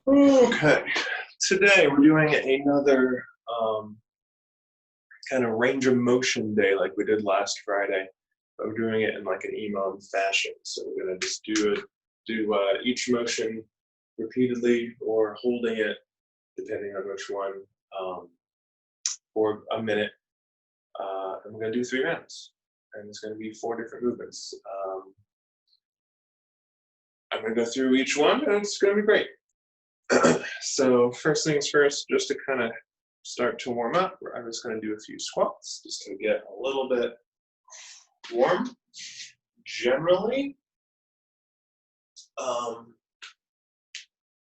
Okay, today we're doing another kind of range of motion day like we did last Friday, but we're doing it in like an EMOM fashion. So we're gonna just do each motion repeatedly or holding it, depending on which one, um, for a minute. And we're gonna do 3 rounds, and it's gonna be 4 different movements. I'm gonna go through each one, and it's gonna be great. So first things first, just to kind of start to warm up, I'm just going to do a few squats just to get a little bit warm. Generally, um,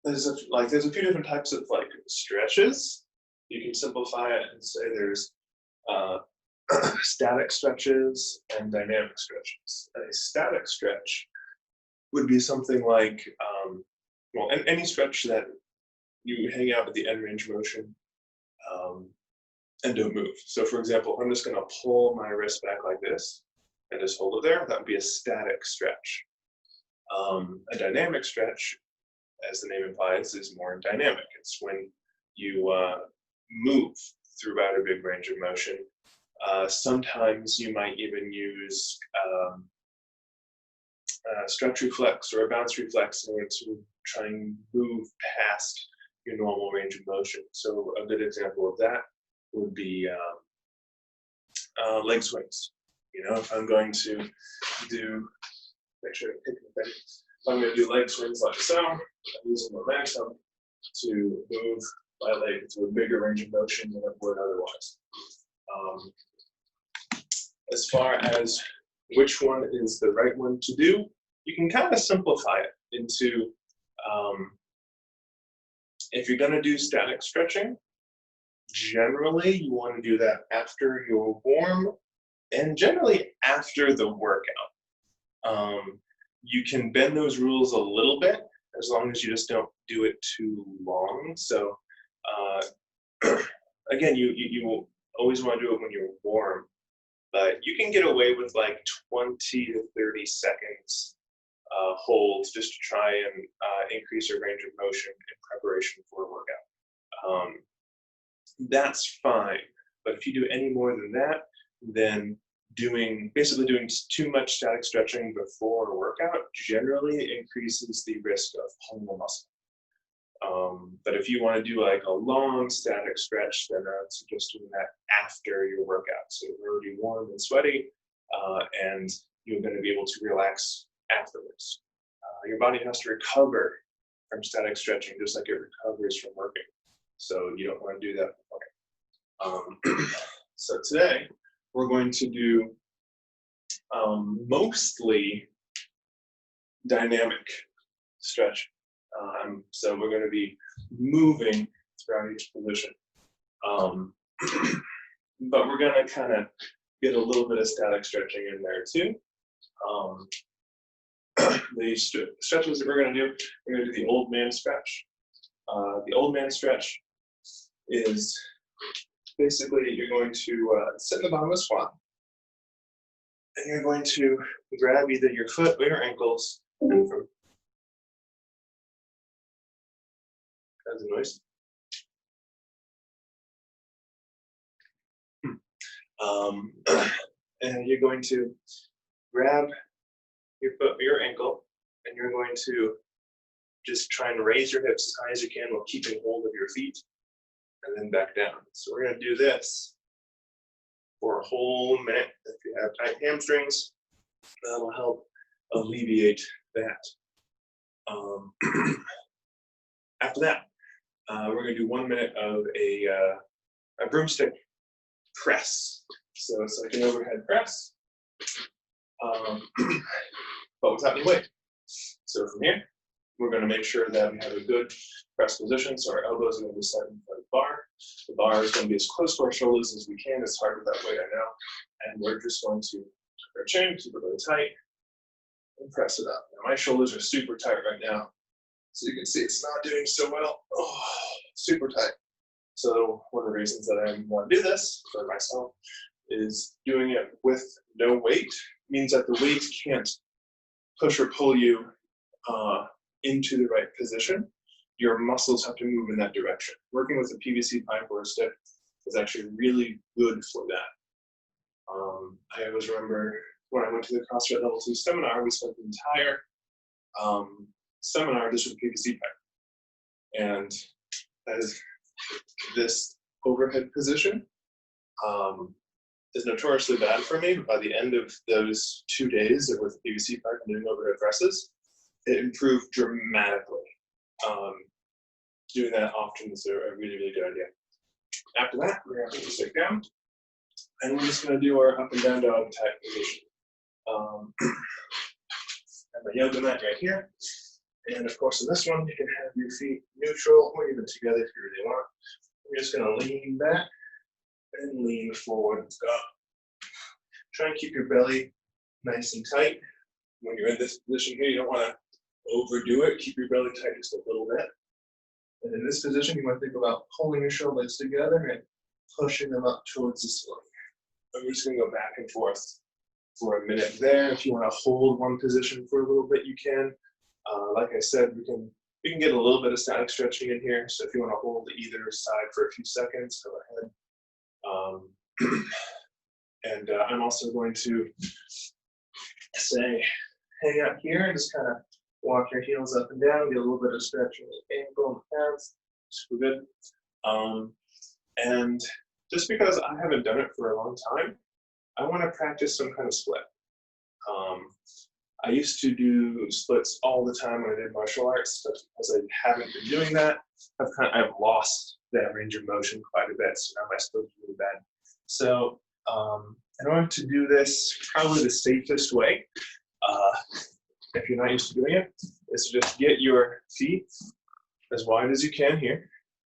there's a few different types of like stretches. You can simplify it and say there's uh, static stretches and dynamic stretches. A static stretch would be something like, well, any stretch that you hang out at the end range of motion and don't move. So for example, I'm just gonna pull my wrist back like this and just hold it there. That would be a static stretch. A dynamic stretch, as the name implies, is more dynamic. It's when you move throughout a big range of motion. Sometimes you might even use a stretch reflex or a bounce reflex in order to try and move past your normal range of motion. So a good example of that would be leg swings. You know, if I'm going to do, make sure I'm picking the thing. If I'm going to do leg swings like so, I'm using momentum to move my leg to a bigger range of motion than it would otherwise. As far as which one is the right one to do, you can kind of simplify it into, if you're going to do static stretching, generally you want to do that after you're warm and generally after the workout. You can bend those rules a little bit as long as you just don't do it too long. So again, you will always want to do it when you're warm, but you can get away with like 20 to 30 seconds hold just to try and increase your range of motion in preparation for a workout. That's fine. But if you do any more than that, then basically doing too much static stretching before a workout generally increases the risk of pulling a muscle. But if you want to do like a long static stretch, then I would suggest doing that after your workout. So you're already warm and sweaty, and you're going to be able to relax afterwards. Your body has to recover from static stretching just like it recovers from working. So you don't want to do that beforehand. So today we're going to do mostly dynamic stretch. So we're going to be moving throughout each position. But we're going to kind of get a little bit of static stretching in there too. The stretches that we're going to do the old man stretch. The old man stretch is basically you're going to sit in the bottom of a squat, and you're going to grab either your foot or your ankles, and from that's a noise. And you're going to grab your foot or your ankle, and you're going to just try and raise your hips as high as you can while keeping hold of your feet, and then back down. So we're going to do this for a whole minute. If you have tight hamstrings, that'll help alleviate that. After that, we're going to do 1 minute of a broomstick press. So it's like an overhead press, but without any weight. So from here, we're going to make sure that we have a good press position. So our elbows are going to be set in front of the bar. The bar is going to be as close to our shoulders as we can. It's hard with that weight, I know. And we're just going to tuck our chin, keep it really tight, and press it up. Now my shoulders are super tight right now. So you can see it's not doing so well. Oh, super tight. So one of the reasons that I want to do this for myself is doing it with no weight means that the weight can't push or pull you into the right position. your muscles have to move in that direction. Working with a PVC pipe or a stick is actually really good for that. I always remember when I went to the CrossFit Level 2 seminar, we spent the entire seminar just with PVC pipe. And that is this overhead position is notoriously bad for me, but by the end of those 2 days with PVC pipe and doing overhead presses, it improved dramatically. Doing that often is a really, really good idea. After that, we're going to put the stick down, and we're just going to do our up and down dog type position. I have my yoga mat right here. And of course, in this one, you can have your feet neutral or even together if you really want. You're just going to lean back and lean forward. Go. Try and keep your belly nice and tight. When you're in this position here, you don't want to overdo it. Keep your belly tight just a little bit. And in this position, you want to think about pulling your shoulders together and pushing them up towards the ceiling. And we're just going to go back and forth for a minute there. If you want to hold one position for a little bit, you can. Like I said, we can get a little bit of static stretching in here. So if you want to hold either side for a few seconds, go ahead. And I'm also going to say, hang out here and just kind of walk your heels up and down, get a little bit of stretch in the ankle and the calves. Super good. And just because I haven't done it for a long time, I want to practice some kind of split. I used to do splits all the time when I did martial arts, but because I haven't been doing that, I've lost that range of motion quite a bit. So now my splits are really bad. So in order to do this, probably the safest way, if you're not used to doing it, is to just get your feet as wide as you can here,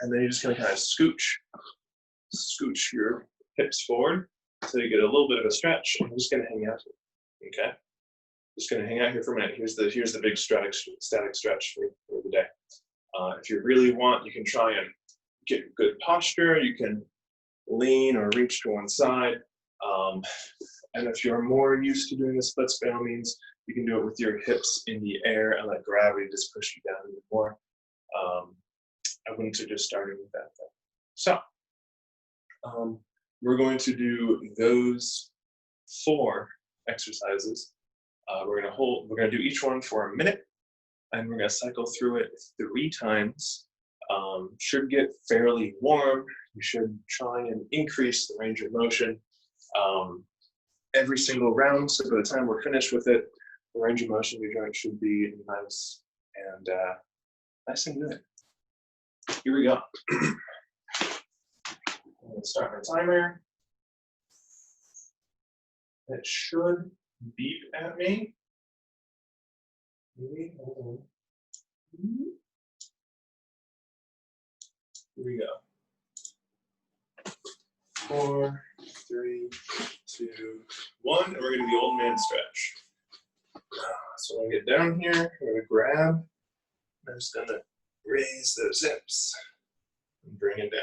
and then you're just going to kind of scooch your hips forward so you get a little bit of a stretch, and you're just going to hang out here. Okay, just going to hang out here for a minute. Here's the big static stretch for the day. If you really want, you can try and get good posture. You can lean or reach to one side. And if you're more used to doing the splits, by all means, you can do it with your hips in the air and let gravity just push you down even more. I wouldn't suggest starting with that though. So we're going to do those 4 exercises. We're going to do each one for a minute, and we're going to cycle through it 3 times. Should get fairly warm. You should try and increase the range of motion every single round. So by the time we're finished with it, the range of motion of your joint should be nice and good. Here we go. I'm going to start my timer. It should beep at me. Maybe, hold on. Here we go. 4, 3, 2, 1, and we're going to do the old man stretch. So when I get down here, I'm going to grab. I'm just going to raise those hips and bring it down.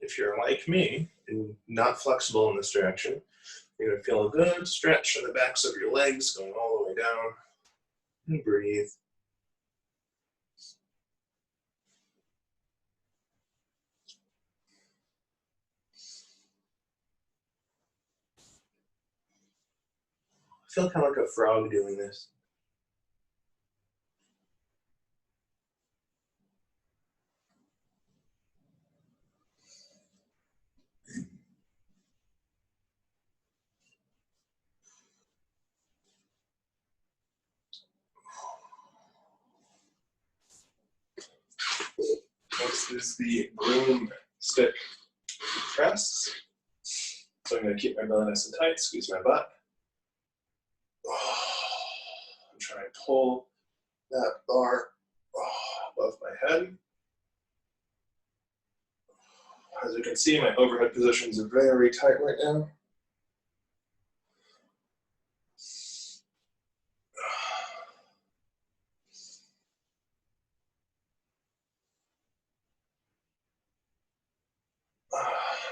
If you're like me and not flexible in this direction, you're going to feel a good stretch in the backs of your legs going all the way down. And breathe. I feel kind of like a frog doing this. Next is the broom stick press. So I'm going to keep my belly nice and tight, squeeze my butt. I'm trying to pull that bar above my head. As you can see, my overhead positions are very tight right now.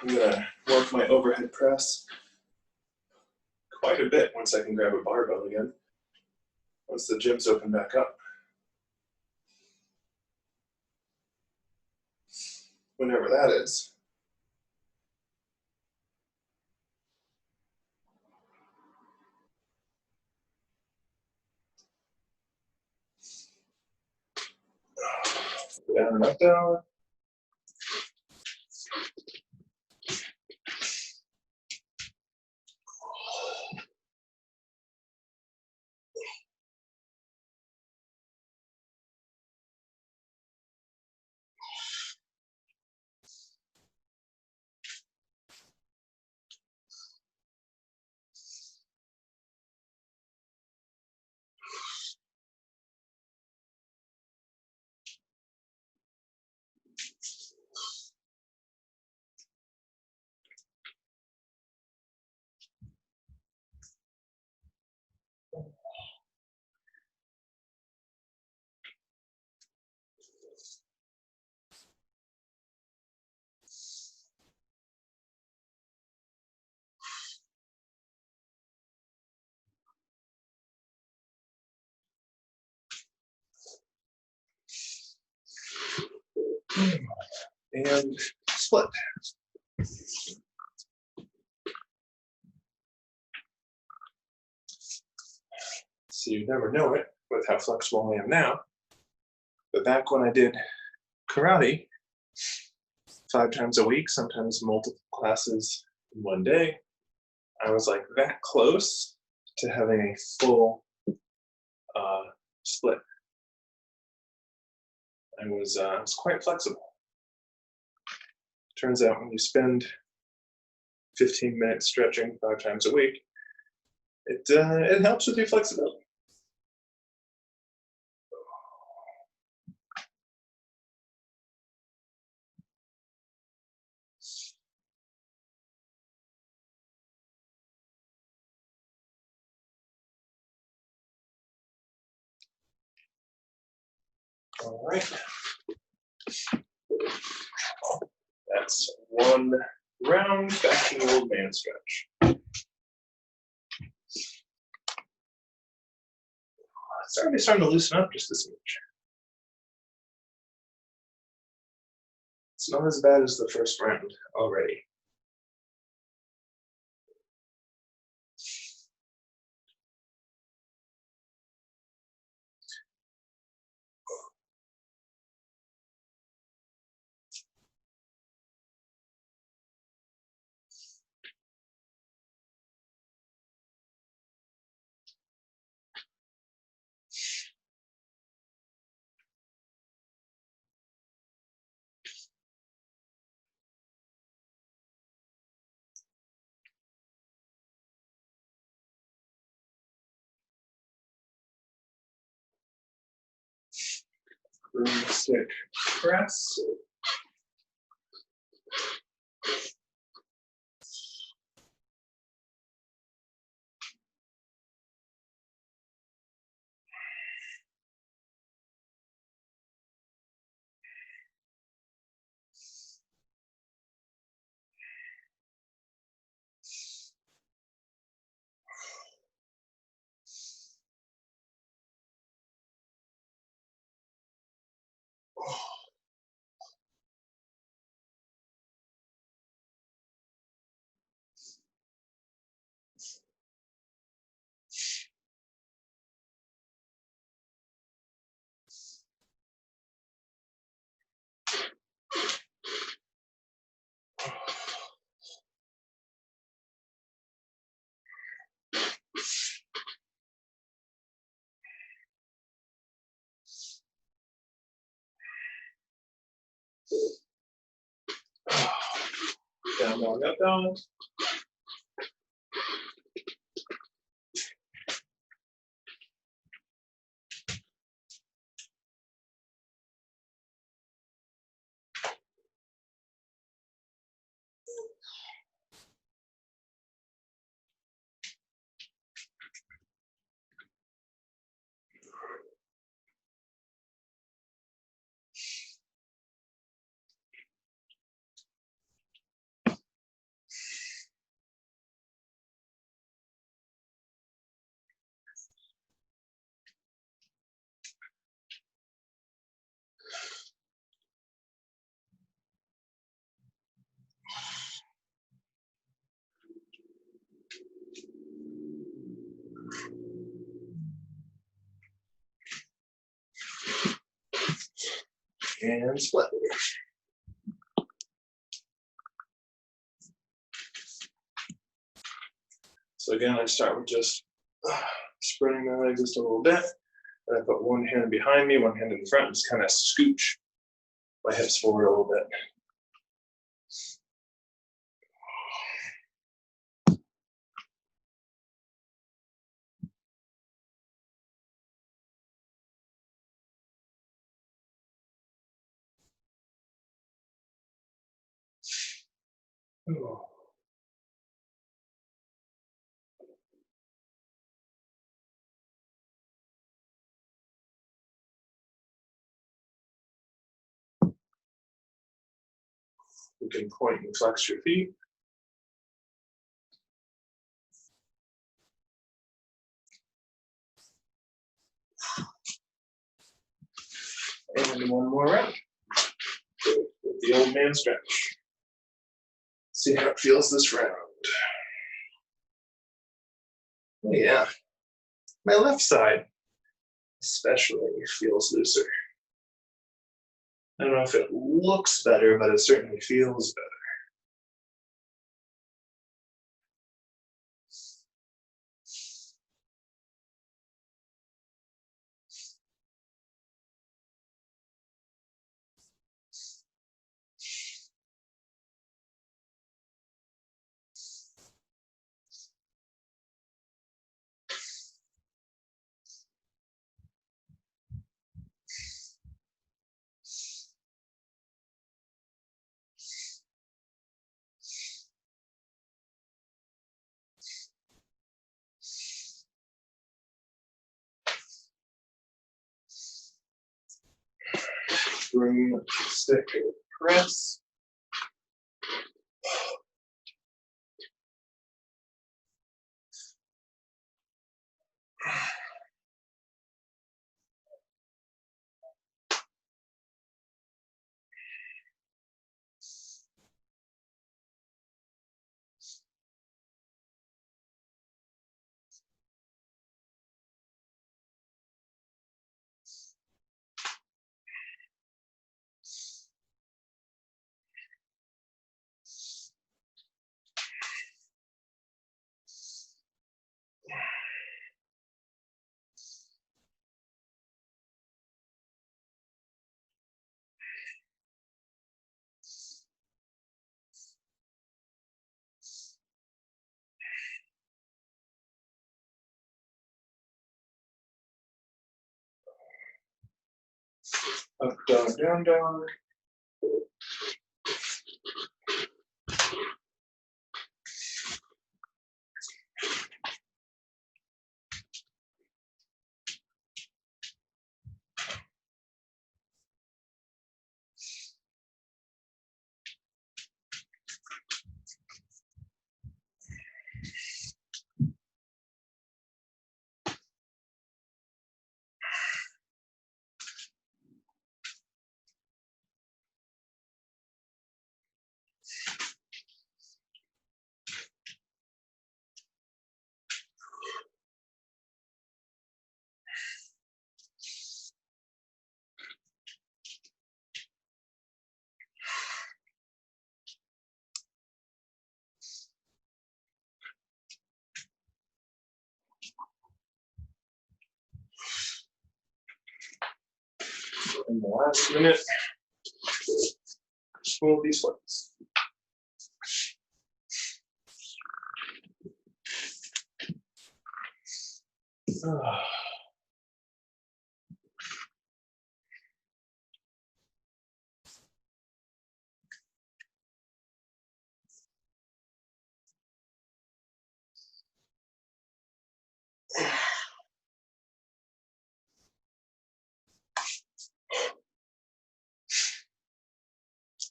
I'm going to work my overhead press quite a bit once I can grab a barbell again. Once the gyms open back up. Whenever that is. Down and up, down. And split. So you never know it with how flexible I am now. But back when I did karate 5 times a week, sometimes multiple classes in one day, I was like that close to having a full split. I was quite flexible. Turns out when you spend 15 minutes stretching 5 times a week, it helps with your flexibility. All right. That's one round back to the old man stretch. It's already starting to loosen up just this much. It's not as bad as the first round already. Broomstick press. Down, down, down, down. And split. So again, I start with just spreading my legs just a little bit. And I put one hand behind me, one hand in front, and just kind of scooch my hips forward a little bit. Oh. You can point and flex your feet. And one more round. With the old man stretch. See how it feels this round. Oh yeah. My left side especially feels looser. I don't know if it looks better, but it certainly feels better. Broom stick press. Up, dog, down, dog. In the last minute, pull these flips.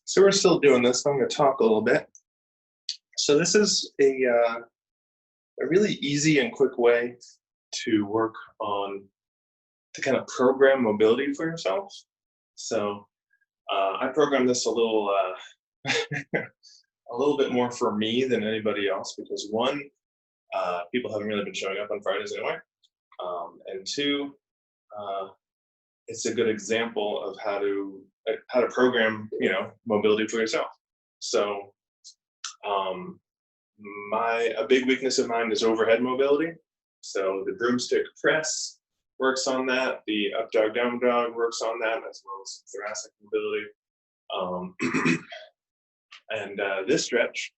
So we're still doing this. I'm going to talk a little bit. So this is a really easy and quick way to work on to kind of program mobility for yourself. So I programmed this a little a little bit more for me than anybody else because one, people haven't really been showing up on Fridays anyway, and two, it's a good example of how to how to program, mobility for yourself. So a big weakness of mine is overhead mobility. So the broomstick press works on that. The up dog, down dog works on that, as well as thoracic mobility. And this stretch,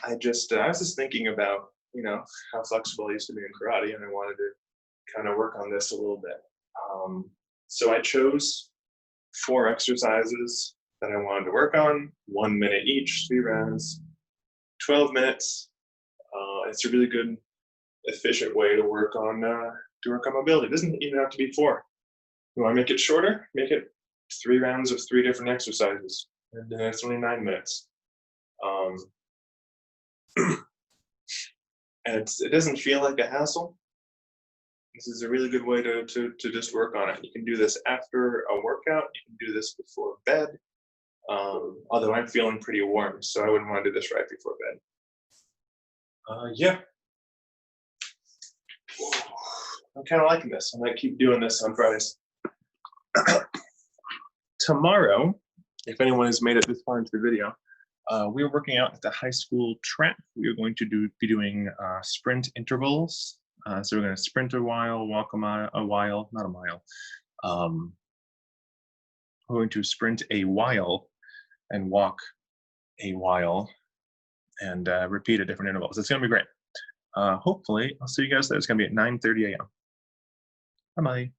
I was just thinking about, how flexible I used to be in karate, and I wanted to kind of work on this a little bit. So I chose 4 exercises that I wanted to work on, 1 minute each, 3 rounds, 12 minutes. It's a really good, efficient way to work on mobility. It doesn't even have to be 4. You want to make it shorter? Make it 3 rounds of 3 different exercises, and then it's only 9 minutes. And it doesn't feel like a hassle. This is a really good way to just work on it. You can do this after a workout. You can do this before bed. Although I'm feeling pretty warm, so I wouldn't want to do this right before bed. Yeah. I'm kind of liking this. I might keep doing this on Fridays. Tomorrow, if anyone has made it this far into the video, we're working out at the high school track. We are going to be doing sprint intervals. So we're going to sprint a while, walk a while, not a mile. We're going to sprint a while and walk a while and repeat at different intervals. It's going to be great. Hopefully, I'll see you guys there. It's going to be at 9:30 a.m. Bye-bye.